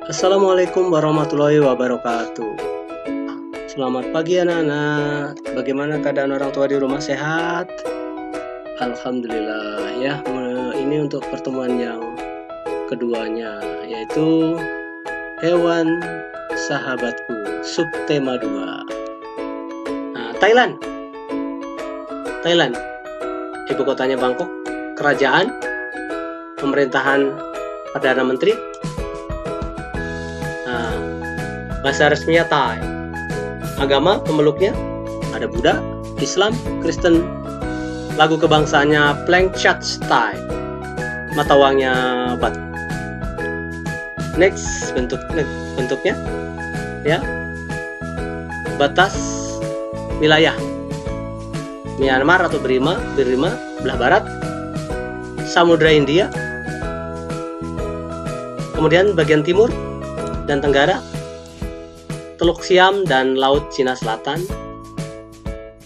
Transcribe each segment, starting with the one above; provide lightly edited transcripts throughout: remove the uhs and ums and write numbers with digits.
Assalamualaikum warahmatullahi wabarakatuh. Selamat pagi anak-anak. Bagaimana keadaan orang tua di rumah, sehat? Alhamdulillah ya. Ini untuk pertemuan yang keduanya, yaitu hewan sahabatku, subtema 2. Thailand. Ibu kotanya Bangkok. Kerajaan, pemerintahan Perdana Menteri. Bahasa resminya Thai. Agama pemeluknya ada Buddha, Islam, Kristen. Lagu kebangsaannya Plang Chat Thai. Mata uangnya Baht. Next, bentuknya ya. Batas wilayah Myanmar atau Burma belah barat, Samudra India. Kemudian bagian timur dan tenggara Teluk Siam dan Laut Cina Selatan,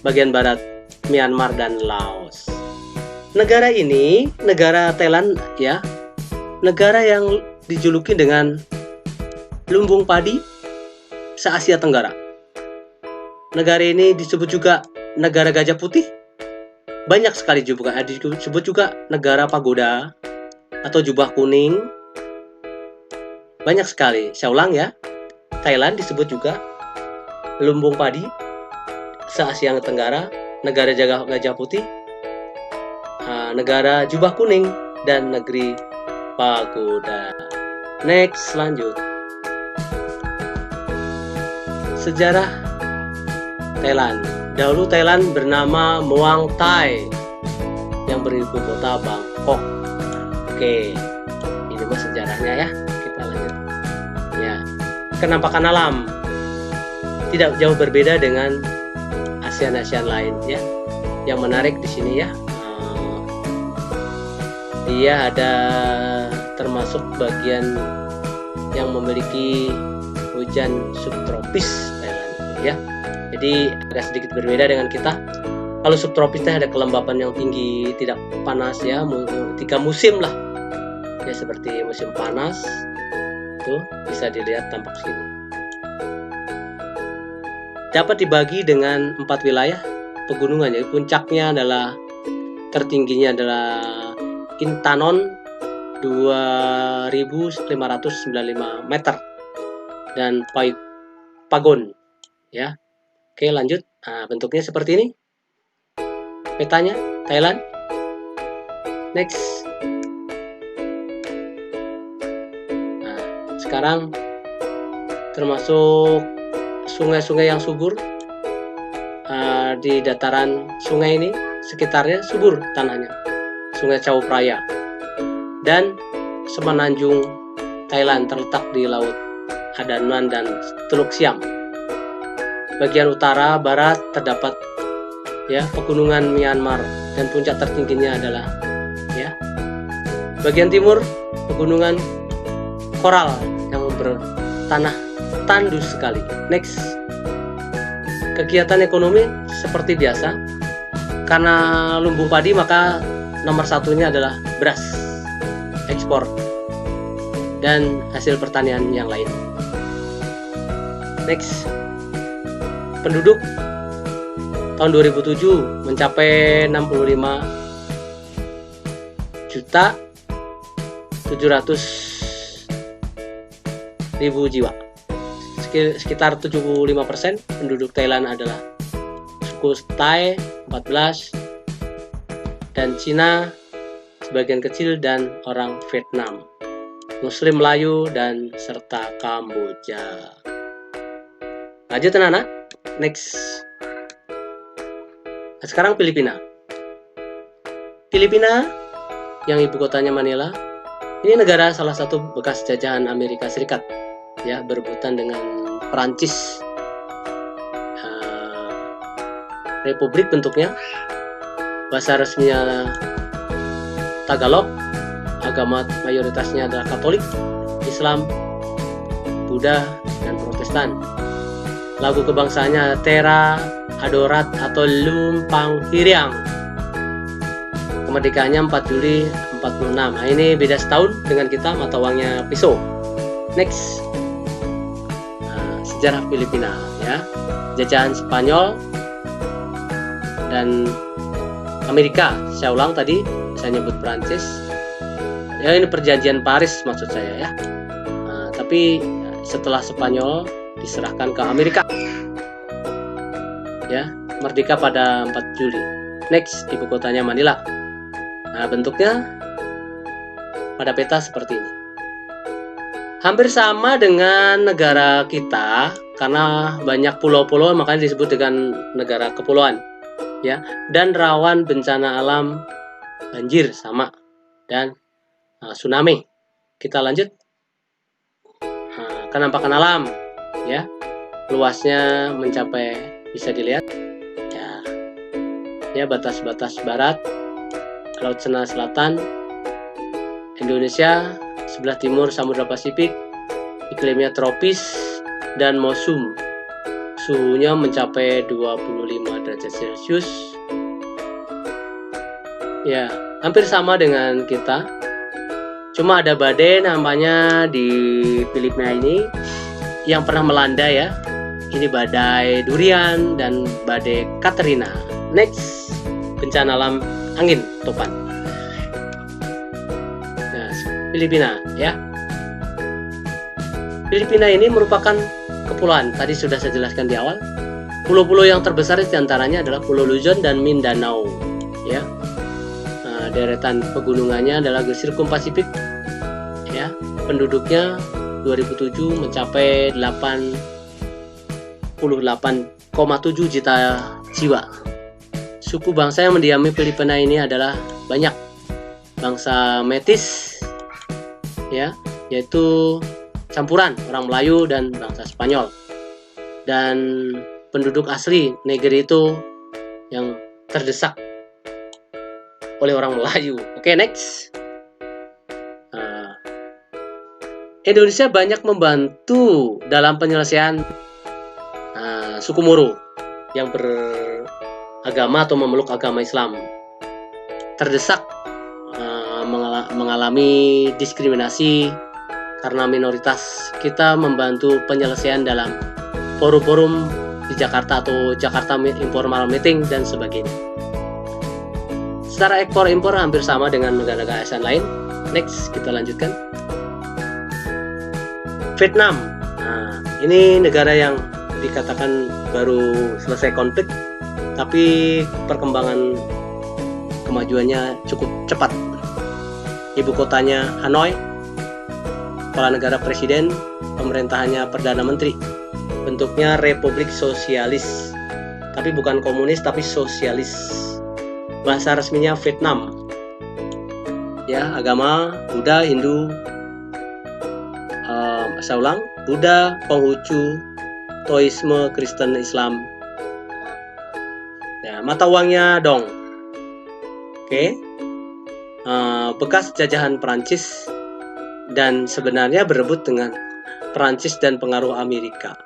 bagian barat Myanmar dan Laos. Negara ini, negara Thailand ya, negara yang dijuluki dengan lumbung padi se-Asia Tenggara. Negara ini disebut juga negara gajah putih. Banyak sekali juga disebut juga negara pagoda atau jubah kuning. Banyak sekali. Saya ulang ya. Thailand disebut juga lumbung padi se-Asia Tenggara, negara gajah putih, negara jubah kuning, dan negeri pagoda. Next, lanjut. Sejarah Thailand. Dahulu Thailand bernama Muang Thai yang beribu kota Bangkok. Oke, ini mah sejarahnya ya. Kita lanjut. Ya. Penampakan alam tidak jauh berbeda dengan ASEAN lain ya. Yang menarik di sini ya, dia ada termasuk bagian yang memiliki hujan subtropis Thailand ya. Jadi agak sedikit berbeda dengan kita. Kalau subtropis ada kelembapan yang tinggi, tidak panas ya, 3 musim lah. Ya seperti musim panas. Tuh bisa dilihat tampak sini. Dapat dibagi dengan 4 wilayah pegunungan. Jadi puncaknya adalah tertingginya adalah Intanon 2595 meter dan Pagon ya. Oke, lanjut. Bentuknya seperti ini. Petanya Thailand. Next. Sekarang termasuk sungai-sungai yang subur. Di dataran sungai ini sekitarnya subur tanahnya. Sungai Chao Phraya dan semenanjung Thailand terletak di Laut Hadanuan dan Teluk Siam. Bagian utara barat terdapat ya pegunungan Myanmar dan puncak tertingginya adalah ya. Bagian timur pegunungan koral yang bertanah tandus sekali. Next. Kegiatan ekonomi seperti biasa. Karena lumbung padi maka nomor satunya adalah beras ekspor dan hasil pertanian yang lain. Next. Penduduk tahun 2007 mencapai 65.700.000 jiwa. Sekitar 75% penduduk Thailand adalah suku Thai 14 dan Cina sebagian kecil dan orang Vietnam, Muslim Melayu dan serta Kamboja. Lanjut anak-anak. Next. Nah, sekarang Filipina. Filipina yang ibu kotanya Manila. Ini negara salah satu bekas jajahan Amerika Serikat ya, berebutan dengan Perancis. Republik bentuknya. Bahasa resminya Tagalog. Agama mayoritasnya adalah Katolik, Islam, Buddha, dan Protestan. Lagu kebangsaannya Tera Adorat atau Lumpang Hiriang. Kemerdekaannya 4 Juli 46. Nah, ini beda setahun dengan kita, mata uangnya piso. Next, sejarah Filipina ya. Jajahan Spanyol dan Amerika. Saya ulang tadi, saya nyebut Prancis. Ya, ini perjanjian Paris maksud saya ya. Tapi setelah Spanyol diserahkan ke Amerika. Ya, merdeka pada 4 Juli. Next, ibu kotanya Manila. Nah, bentuknya pada peta seperti ini. Hampir sama dengan negara kita, karena banyak pulau-pulau makanya disebut dengan negara kepulauan. Ya, dan rawan bencana alam, banjir sama, dan tsunami. Kita lanjut. Kenampakan alam, ya, luasnya mencapai, bisa dilihat, ya batas-batas barat, Laut Cina Selatan, Indonesia, sebelah timur Samudra Pasifik, iklimnya tropis dan musim. Suhunya mencapai 25 derajat Celcius. Ya, hampir sama dengan kita. Cuma ada badai namanya di Filipina ini yang pernah melanda ya. Ini badai Durian dan badai Katrina. Next, bencana alam angin topan. Nah, Filipina ya. Filipina ini merupakan kepulauan. Tadi sudah saya jelaskan di awal. Pulau-pulau yang terbesar diantaranya adalah Pulau Luzon dan Mindanao. Ya, deretan pegunungannya adalah Sirkum Pasifik. Ya, penduduknya 2007 mencapai 88,7 juta jiwa. Suku bangsa yang mendiami Filipina ini adalah banyak. Bangsa Metis, ya, yaitu campuran orang Melayu dan bangsa Spanyol. Dan penduduk asli negeri itu yang terdesak oleh orang Melayu. Oke, next. Indonesia banyak membantu dalam penyelesaian suku Moro yang beragama atau memeluk agama Islam. Terdesak mengalami diskriminasi karena minoritas. Kita membantu penyelesaian dalam forum-forum di Jakarta atau Jakarta Informal Meeting dan sebagainya. Secara ekspor-impor hampir sama dengan negara-negara ASEAN lain. Next, kita lanjutkan. Vietnam. Nah, ini negara yang dikatakan baru selesai konflik, tapi perkembangan kemajuannya cukup cepat. Ibu kotanya Hanoi, kepala negara presiden, pemerintahannya perdana menteri. Bentuknya republik sosialis, tapi bukan komunis, tapi sosialis. Bahasa resminya Vietnam. Ya, agama Buddha, Hindu, saya ulang, Buddha, Konghucu, Taoisme, Kristen, Islam. Ya, mata uangnya dong. Oke. Bekas jajahan Perancis dan sebenarnya berebut dengan Perancis dan pengaruh Amerika.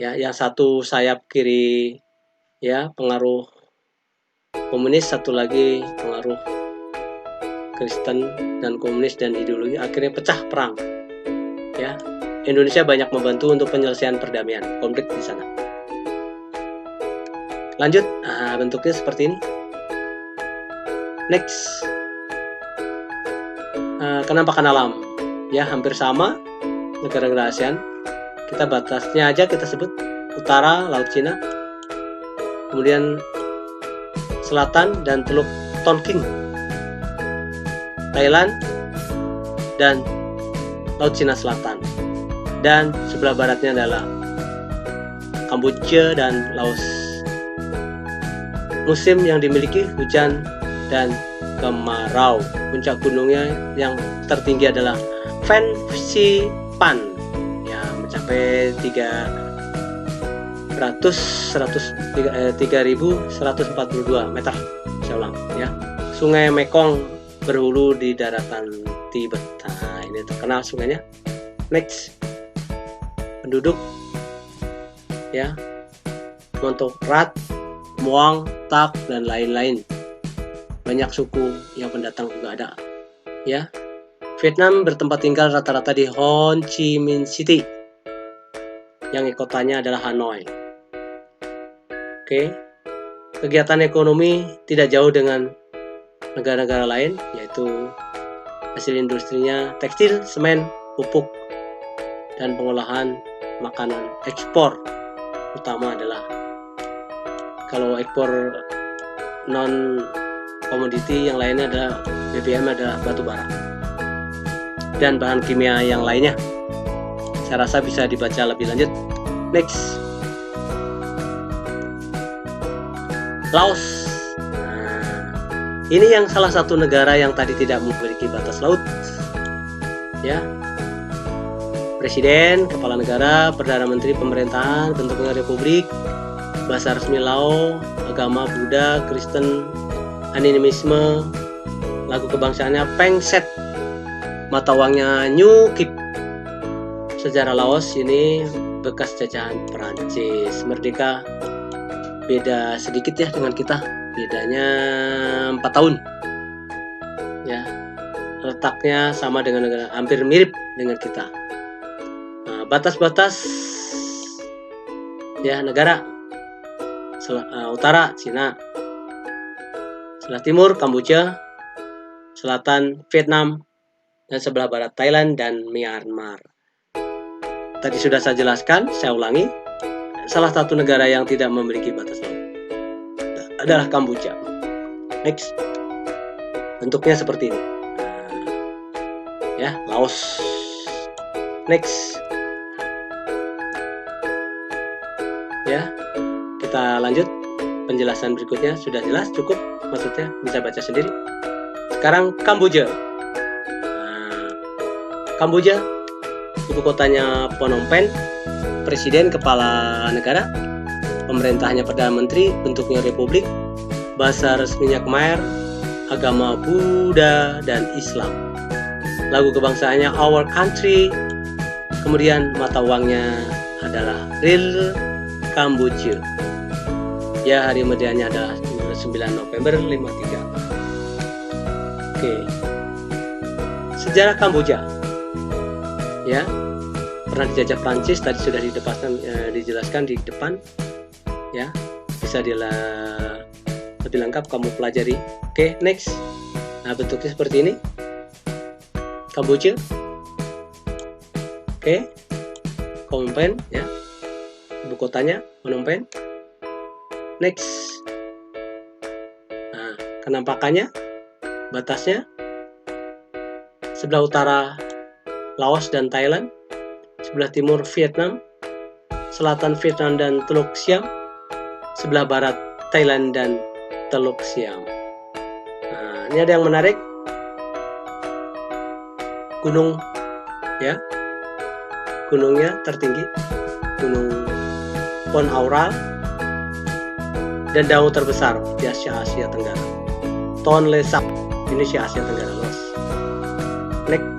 Ya, yang satu sayap kiri ya pengaruh komunis, satu lagi pengaruh Kristen dan komunis dan ideologi, akhirnya pecah perang. Ya, Indonesia banyak membantu untuk penyelesaian perdamaian konflik di sana. Lanjut, bentuknya seperti ini. Next, kenampakan alam, ya hampir sama negara-negara ASEAN. Kita batasnya aja kita sebut utara Laut Cina, kemudian selatan dan Teluk Tonkin, Thailand dan Laut Cina Selatan, dan sebelah baratnya adalah Kamboja dan Laos. Musim yang dimiliki hujan dan kemarau. Puncak gunungnya yang tertinggi adalah Fansipan, ya mencapai 3.142 meter. Saya ulang ya. Sungai Mekong berhulu di daratan Tibet. Nah, ini terkenal sungainya. Next, penduduk ya Montokrat, Muang, Tak dan lain-lain. Banyak suku yang pendatang juga ada. Ya, Vietnam bertempat tinggal rata-rata di Ho Chi Minh City, yang kotanya adalah Hanoi. Oke, kegiatan ekonomi tidak jauh dengan negara-negara lain, yaitu hasil industrinya tekstil, semen, pupuk, dan pengolahan makanan. Ekspor utama adalah, kalau ekspor non komoditi yang lainnya adalah BBM, adalah batu bara dan bahan kimia yang lainnya. Saya rasa bisa dibaca lebih lanjut. Next, Laos. Ini yang salah satu negara yang tadi tidak memiliki batas laut, ya. Presiden, kepala negara, perdana menteri, pemerintahan, bentuknya republik, bahasa resmi Lao, agama Buddha, Kristen, animisme, lagu kebangsaannya Peng Set, mata uangnya New Kip. Sejarah Laos ini bekas jajahan Perancis. Merdeka beda sedikit ya dengan kita, bedanya 4 tahun ya. Letaknya sama dengan negara, hampir mirip dengan kita. Nah, batas-batas ya negara: utara Cina, sebelah timur Kamboja, selatan Vietnam, dan sebelah barat Thailand dan Myanmar. Tadi sudah saya jelaskan, saya ulangi. Salah satu negara yang tidak memiliki batas laut adalah Kamboja. Next, bentuknya seperti ini. Ya, Laos. Next. Ya, kita lanjut. Penjelasan berikutnya sudah jelas, cukup, maksudnya bisa baca sendiri. Sekarang Kamboja. Kamboja, ibu kotanya Phnom Penh, presiden, kepala negara, pemerintahnya perdana menteri, bentuknya republik, bahasa resminya Khmer, agama Buddha dan Islam, lagu kebangsaannya Our Country, kemudian mata uangnya adalah Real Kamboja. Ya, hari medianya adalah 9 November 53. Oke. Sejarah Kamboja. Ya, pernah dijajah Prancis, tadi sudah dijelaskan di depan. Ya, bisa lebih lengkap kamu pelajari. Oke, next. Nah, bentuknya seperti ini. Kamboja. Oke. Phnom Penh ya. Ibu kotanya Phnom Penh. Next. Nah, kenampakannya, batasnya sebelah utara Laos dan Thailand, sebelah timur Vietnam, selatan Vietnam dan Teluk Siam, sebelah barat Thailand dan Teluk Siam. Nah, ini ada yang menarik. Gunung ya. Gunungnya tertinggi, Gunung Pon Aural, dan danau terbesar di Asia Tenggara, Tonle Sap, ini Asia Tenggara luas. Next.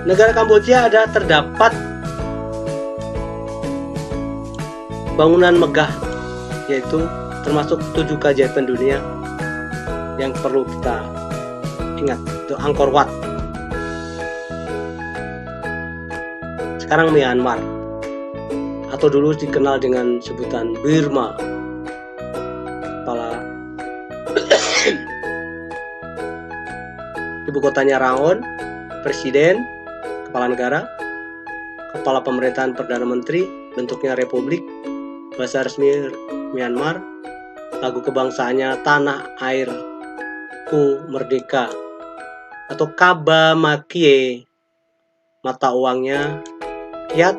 Negara Kamboja terdapat bangunan megah, yaitu termasuk 7 keajaiban dunia yang perlu kita ingat, itu Angkor Wat. Sekarang Myanmar, atau dulu dikenal dengan sebutan Burma. Ibu kotanya Rangoon, presiden, kepala negara, kepala pemerintahan perdana menteri, bentuknya republik, bahasa resmi Myanmar, lagu kebangsaannya Tanah Airku Merdeka atau Kaba Makie, mata uangnya Kyat,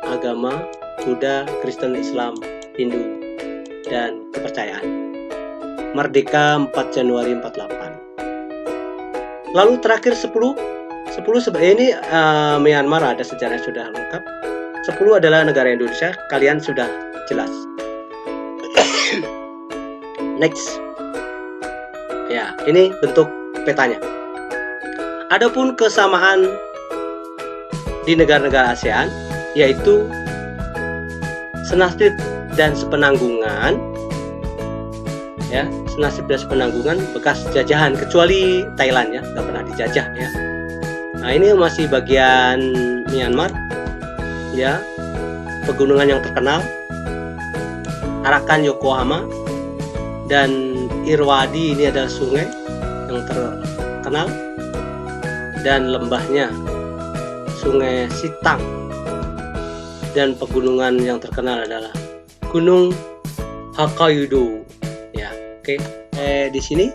agama Buddha, Kristen, Islam, Hindu, dan kepercayaan. Merdeka 4 Januari 48. Lalu terakhir 10 ini Myanmar ada sejarahnya sudah lengkap. 10 adalah negara Indonesia, kalian sudah jelas. Next. Ya, ini bentuk petanya. Adapun kesamaan di negara-negara ASEAN, yaitu senasib dan sepenanggungan, ya, senasib dan sepenanggungan bekas jajahan, kecuali Thailand ya, nggak pernah dijajah ya. Nah, ini masih bagian Myanmar ya, pegunungan yang terkenal Arakan Yokohama dan Irrawaddy, ini adalah sungai yang terkenal, dan lembahnya Sungai Sitang, dan pegunungan yang terkenal adalah Gunung Hokkaido ya. Oke, di sini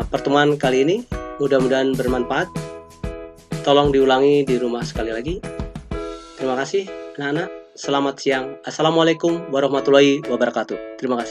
pertemuan kali ini mudah-mudahan bermanfaat. Tolong diulangi di rumah sekali lagi. Terima kasih anak-anak. Selamat siang. Assalamualaikum warahmatullahi wabarakatuh. Terima kasih.